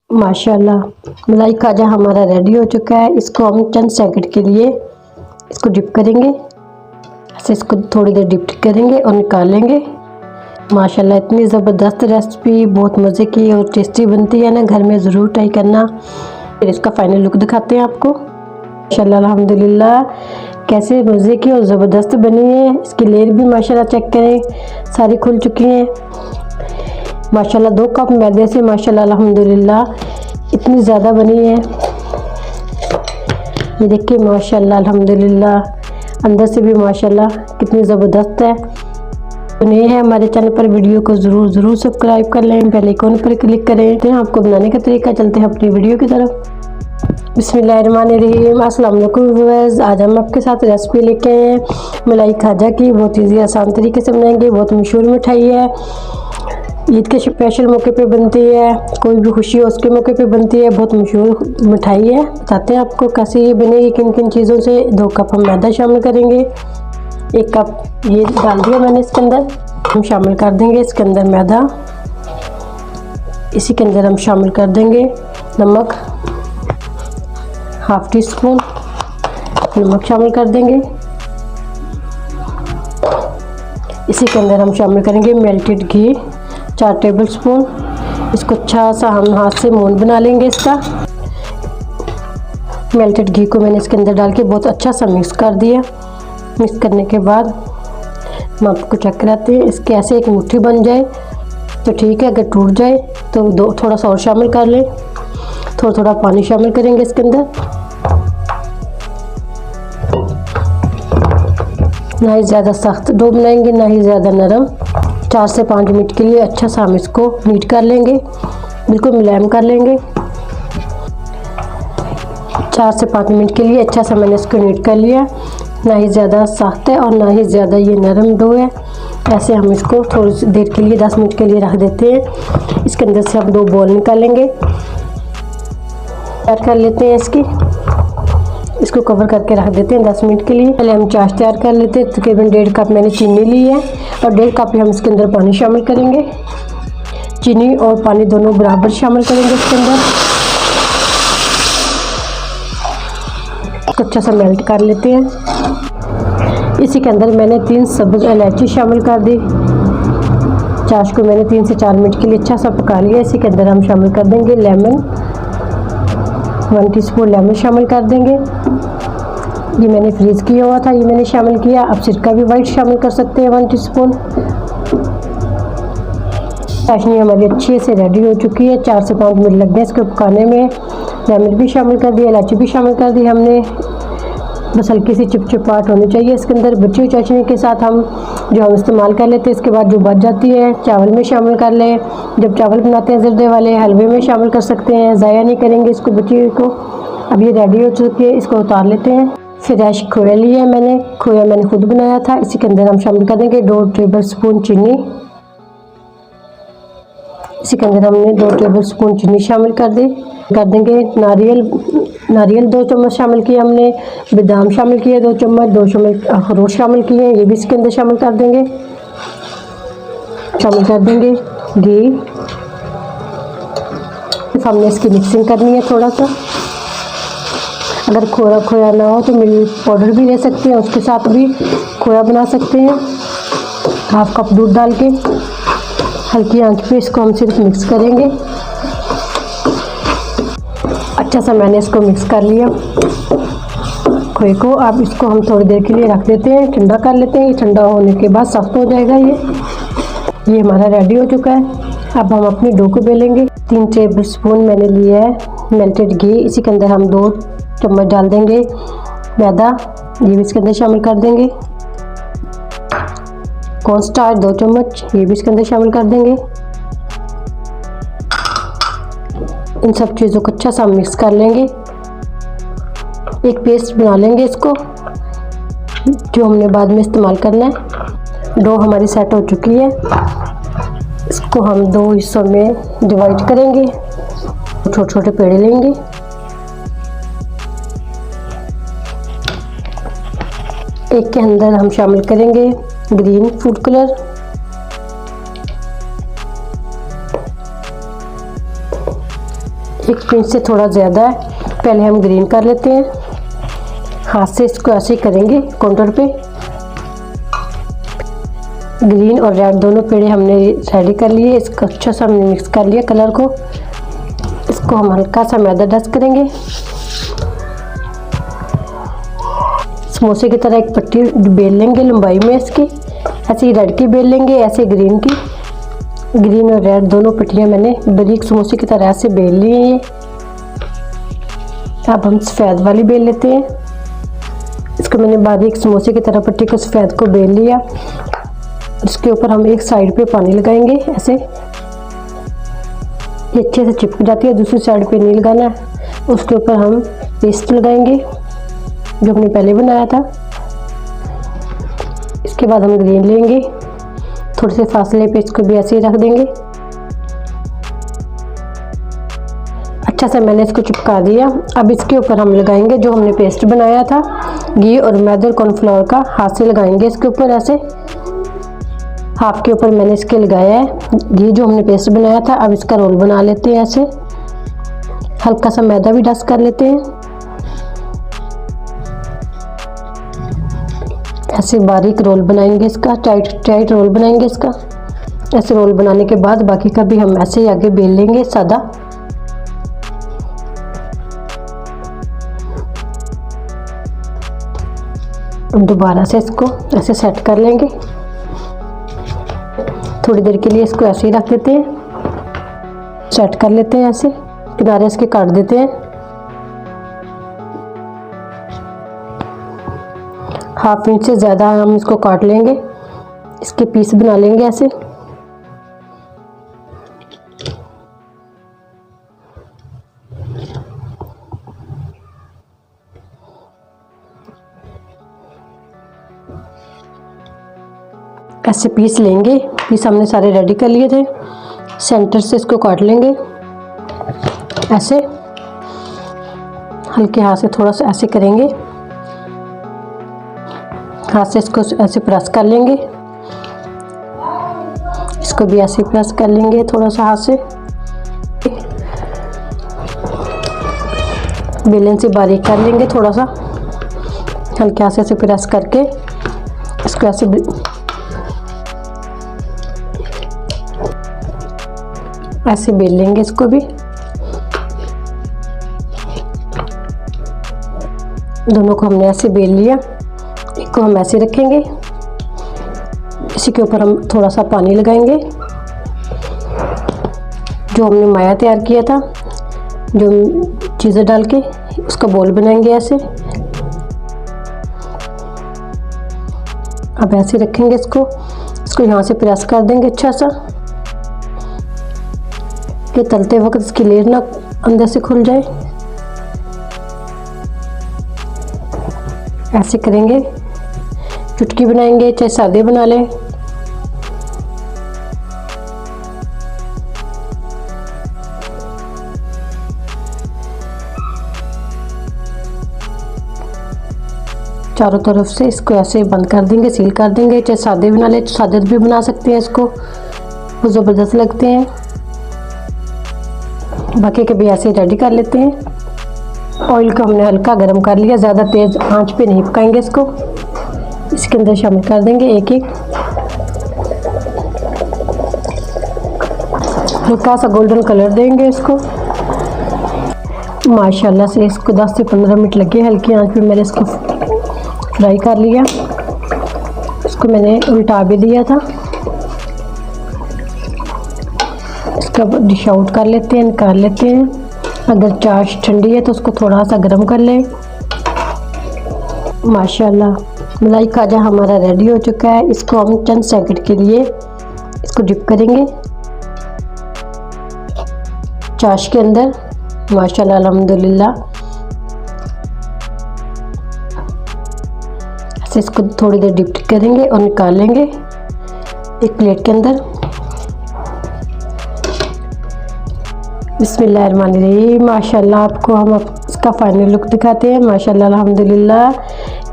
माशाल्लाह मलाई खाजा हमारा रेडी हो चुका है। इसको हम चंद सेकंड के लिए इसको डिप करेंगे। ऐसे इसको थोड़ी देर डिप करेंगे और निकाल लेंगे। माशाल्लाह इतनी ज़बरदस्त रेसिपी, बहुत मज़े की और टेस्टी बनती है ना, घर में ज़रूर ट्राई करना। फिर इसका फाइनल लुक दिखाते हैं आपको। माशाल्लाह अल्हम्दुलिल्लाह कैसे मज़े की और ज़बरदस्त बनी है। इसकी लेयर भी माशाल्लाह चेक करें, सारी खुल चुकी हैं। माशाल्लाह 2 कप मैदे से माशाल्लाह अल्हम्दुलिल्लाह इतनी ज़्यादा बनी है। ये देखिए माशाल्लाह अल्हम्दुलिल्लाह अंदर से भी माशाल्लाह कितनी ज़बरदस्त है। तो नए हैं हमारे चैनल पर, वीडियो को ज़रूर सब्सक्राइब कर लें, बेल आइकन पर क्लिक करें। तो आपको बनाने का तरीका, चलते हैं अपनी वीडियो की तरफ। बिस्मिल्लाहिर्रहमानिर्रहीम। अस्सलाम वालेकुम व्यूअर्स, आज हम आपके साथ रेसिपी लेके आए हैं मलाई खाजा की। बहुत ईजी आसान तरीके से बनाएंगे। बहुत मशहूर मिठाई है, ईद के स्पेशल मौके पे बनती है, कोई भी खुशी हो उसके मौके पे बनती है। बहुत मशहूर मिठाई है। बताते हैं आपको कैसे ये बनेगी, किन किन चीज़ों से। 2 कप हम मैदा शामिल करेंगे। 1 कप ये डाल दिया मैंने इसके अंदर। हम शामिल कर देंगे इसके अंदर मैदा। इसी के अंदर हम शामिल कर देंगे नमक, ½ टी स्पून नमक शामिल कर देंगे। इसी के अंदर हम शामिल करेंगे मेल्टेड घी 4 टेबल स्पून। इसको अच्छा सा हम हाथ से मोन बना लेंगे इसका। मेल्टेड घी को मैंने इसके अंदर डाल के बहुत अच्छा सा मिक्स कर दिया। मिक्स करने के बाद हम आपको चेक कराते हैं। इसके ऐसे एक मुट्ठी बन जाए तो ठीक है, अगर टूट जाए तो थोड़ा सा और शामिल कर लें। थोड़ा पानी शामिल करेंगे इसके अंदर। ना ही ज़्यादा सख्त डो बनाएंगे, ना ही ज़्यादा नरम। 4 से 5 मिनट के लिए अच्छा सा हम इसको नीट कर लेंगे, बिल्कुल मुलायम कर लेंगे। 4 से 5 मिनट के लिए अच्छा सा मैंने इसको नीट कर लिया। ना ही ज़्यादा सख्त है और ना ही ज़्यादा ये नरम डो है। ऐसे हम इसको थोड़ी सी देर के लिए 10 मिनट के लिए रख देते हैं। इसके अंदर से हम 2 बॉल निकालेंगे, तैयार कर लेते हैं इसकी। इसको कवर करके रख देते हैं 10 मिनट के लिए। पहले हम चाश तैयार कर लेते हैं। तकरीबन 1.5 कप मैंने चीनी ली है और 1.5 कप हम इसके अंदर पानी शामिल करेंगे। चीनी और पानी दोनों बराबर शामिल करेंगे इसके अंदर। इसको अच्छा सा मेल्ट कर लेते हैं। इसी के अंदर मैंने 3 सब्ज़ इलायची शामिल कर दी। चाश को मैंने 3 से 4 मिनट के लिए अच्छा सा पका लिया। इसी के अंदर हम शामिल कर देंगे लेमन, 1 टीस्पून लेमन शामिल कर देंगे। ये मैंने फ्रीज़ किया हुआ था, ये मैंने शामिल किया। आप सिरका भी वाइट शामिल कर सकते हैं 1 टीस्पून। चाशनी हमारी अच्छी से रेडी हो चुकी है। 4 से 5 मिनट लग गए इसको पकाने में। लेमन भी शामिल कर दिया, इलायची भी शामिल कर दी हमने। बस हल्की सी चिपचिपाहट होनी चाहिए इसके अंदर। बची हुई चाशनी के साथ हम इस्तेमाल कर लेते हैं। इसके बाद जो बच जाती है चावल में शामिल कर लें। जब चावल बनाते हैं ज़र्दे वाले, हलवे में शामिल कर सकते हैं। ज़ाया नहीं करेंगे इसको, बची हुई को। अब ये रेडी हो चुकी है, इसको उतार लेते हैं। फ्रेश खोया लिया है मैंने, खोया मैंने खुद बनाया था। इसी के अंदर हम शामिल कर देंगे 2 टेबल स्पून चीनी। इसी के अंदर हमने 2 टेबल स्पून चीनी शामिल कर देंगे। नारियल 2 चम्मच शामिल किए हमने। बादाम शामिल किए 2 चम्मच। 2 चम्मच अखरोट शामिल किए, ये भी इसके अंदर शामिल कर देंगे। घी। हमने इसकी मिक्सिंग करनी है थोड़ा सा। अगर खोया ना हो तो मिल्क पाउडर भी ले सकते हैं, उसके साथ भी खोया बना सकते हैं। ½ कप दूध डाल के हल्की आंच पे इसको हम सिर्फ मिक्स करेंगे। अच्छा सा मैंने इसको मिक्स कर लिया खोए को। अब इसको हम थोड़ी देर के लिए रख देते हैं, ठंडा कर लेते हैं। ये ठंडा होने के बाद सख्त हो जाएगा। ये हमारा रेडी हो चुका है। अब हम अपनी डो को बेलेंगे। 3 टेबल स्पून मैंने लिया है मेल्टेड घी। इसी के अंदर हम 2 चम्मच डाल देंगे मैदा, ये भी इसके अंदर शामिल कर देंगे। कॉर्नस्टार्च 2 चम्मच, ये भी इसके अंदर शामिल कर देंगे। इन सब चीज़ों को अच्छा सा मिक्स कर लेंगे। एक पेस्ट बना लेंगे इसको, जो हमने बाद में इस्तेमाल करना है। डो हमारी सेट हो चुकी है। इसको हम 2 हिस्सों में डिवाइड करेंगे। छोटे छोटे पेड़े लेंगे। एक के अंदर हम शामिल करेंगे ग्रीन फूड कलर, 1 पिंच से थोड़ा ज़्यादा है। पहले हम ग्रीन कर लेते हैं, हाथ से इसको ऐसे ही करेंगे काउंटर पे। ग्रीन और रेड दोनों पेड़े हमने रेडी कर लिए। इसको अच्छा सा हमने मिक्स कर लिया कलर को। इसको हम हल्का सा मैदा डस्ट करेंगे। समोसे की तरह एक पट्टी बेल लेंगे लंबाई में इसकी, ऐसे ही रेड की बेल लेंगे, ऐसे ग्रीन की। ग्रीन और रेड दोनों पट्टियाँ मैंने बारीक समोसे की तरह से बेल ली हैं। अब हम सफ़ेद वाली बेल लेते हैं। इसको मैंने बारीक समोसे की तरह पट्टी को सफ़ेद को बेल लिया। इसके ऊपर हम एक साइड पे पानी लगाएंगे ऐसे, ये अच्छे से चिपक जाती है। दूसरी साइड पे नहीं लगाना है। उसके ऊपर हम पेस्ट लगाएंगे जो हमने पहले बनाया था। इसके बाद हम ग्रीन लेंगे, थोड़े से फासले पे इसको भी ऐसे ही रख देंगे। अच्छा से मैंने इसको चिपका दिया। अब इसके ऊपर हम लगाएंगे जो हमने पेस्ट बनाया था, घी और मैदा कॉर्नफ्लोर का। हाथ से लगाएंगे इसके ऊपर ऐसे, हाफ के ऊपर मैंने इसके लगाया है घी जो हमने पेस्ट बनाया था। अब इसका रोल बना लेते हैं ऐसे, हल्का सा मैदा भी डस्ट कर लेते हैं। ऐसे बारीक रोल बनाएंगे इसका, टाइट रोल बनाएंगे इसका। ऐसे रोल बनाने के बाद बाकी का भी हम ऐसे ही आगे बेल लेंगे सादा। दोबारा से इसको ऐसे सेट कर लेंगे। थोड़ी देर के लिए इसको ऐसे ही रख देते हैं, सेट कर लेते हैं। ऐसे किनारे इसके काट देते हैं। हाफ इंच से ज़्यादा हम इसको काट लेंगे, इसके पीस बना लेंगे ऐसे। ऐसे पीस लेंगे, पीस हमने सारे रेडी कर लिए थे। सेंटर से इसको काट लेंगे ऐसे, हल्के हाथ से थोड़ा सा ऐसे करेंगे। हाथ से इसको ऐसे प्रेस कर लेंगे, इसको भी ऐसे प्रेस कर लेंगे थोड़ा सा हाथ से। बेलन से बारीक कर लेंगे थोड़ा सा, हल्के हाथ से ऐसे प्रेस करके इसको ऐसे बेल लेंगे इसको भी। दोनों को हमने ऐसे बेल लिया। एक को हम ऐसे रखेंगे, इसी के ऊपर हम थोड़ा सा पानी लगाएंगे जो हमने माया तैयार किया था, जो चीज़ें डाल के उसका बॉल बनाएंगे ऐसे। अब ऐसे रखेंगे इसको यहाँ से प्रेस कर देंगे अच्छा सा, कि तलते वक्त इसकी लेयर ना अंदर से खुल जाए। ऐसे करेंगे, चुटकी बनाएंगे चाहे सादे बना लें। चारों तरफ से इसको ऐसे बंद कर देंगे, सील कर देंगे। चाहे सादे बना ले तो सादे भी बना सकते हैं इसको, वो ज़बरदस्त लगते हैं। बाकी के भी ऐसे रेडी कर लेते हैं। ऑयल को हमने हल्का गर्म कर लिया, ज़्यादा तेज़ आंच पे नहीं पकाएंगे इसको। इसके अंदर शामिल कर देंगे एक एक, हल्का सा गोल्डन कलर देंगे इसको। माशाल्लाह से इसको 10 से 15 मिनट लगे, हल्की आंच पे मैंने इसको फ्राई कर लिया। इसको मैंने उल्टा भी दिया था। इसका डिश आउट कर लेते हैं, निकाल लेते हैं। अगर चाश ठंडी है तो उसको थोड़ा सा गर्म कर लें। माशाल्लाह मलाई खाजा हमारा रेडी हो चुका है। इसको हम चंद सेकंड के लिए इसको डिप करेंगे चाश के अंदर। माशाल्लाह अल्हम्दुलिल्लाह। ऐसे इसको थोड़ी देर डिप करेंगे और निकाल लेंगे एक प्लेट के अंदर। बिस्मिल्लाहिर्रहमानिर्रहीम। माशाल्लाह आपको हम इसका फाइनल लुक दिखाते हैं। माशाल्लाह अल्हम्दुलिल्लाह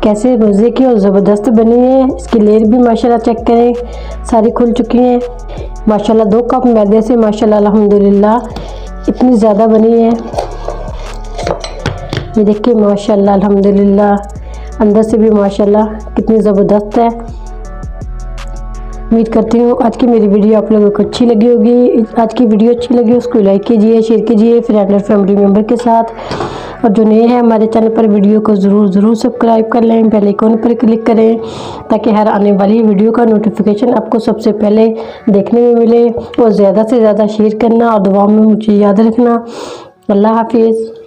कैसे मज़े की और ज़बरदस्त बनी है। इसकी लेयर भी माशाल्लाह चेक करें, सारी खुल चुकी हैं। माशाल्लाह 2 कप मैदे से माशाल्लाह अल्हम्दुलिल्लाह इतनी ज़्यादा बनी है। ये देखिए माशाल्लाह अल्हम्दुलिल्लाह, अंदर से भी माशाल्लाह कितनी ज़बरदस्त है। उम्मीद करती हूँ आज की मेरी वीडियो आप लोगों को अच्छी लगी होगी। आज की वीडियो अच्छी लगी उसको लाइक कीजिए, शेयर कीजिए फ्रेंड और फैमिली मेम्बर के साथ। और जो नए हैं हमारे चैनल पर वीडियो को ज़रूर सब्सक्राइब कर लें, बेल आइकन पर क्लिक करें ताकि हर आने वाली वीडियो का नोटिफिकेशन आपको सबसे पहले देखने में मिले। और ज़्यादा से ज़्यादा शेयर करना और दुआ में मुझे याद रखना। अल्लाह हाफिज़।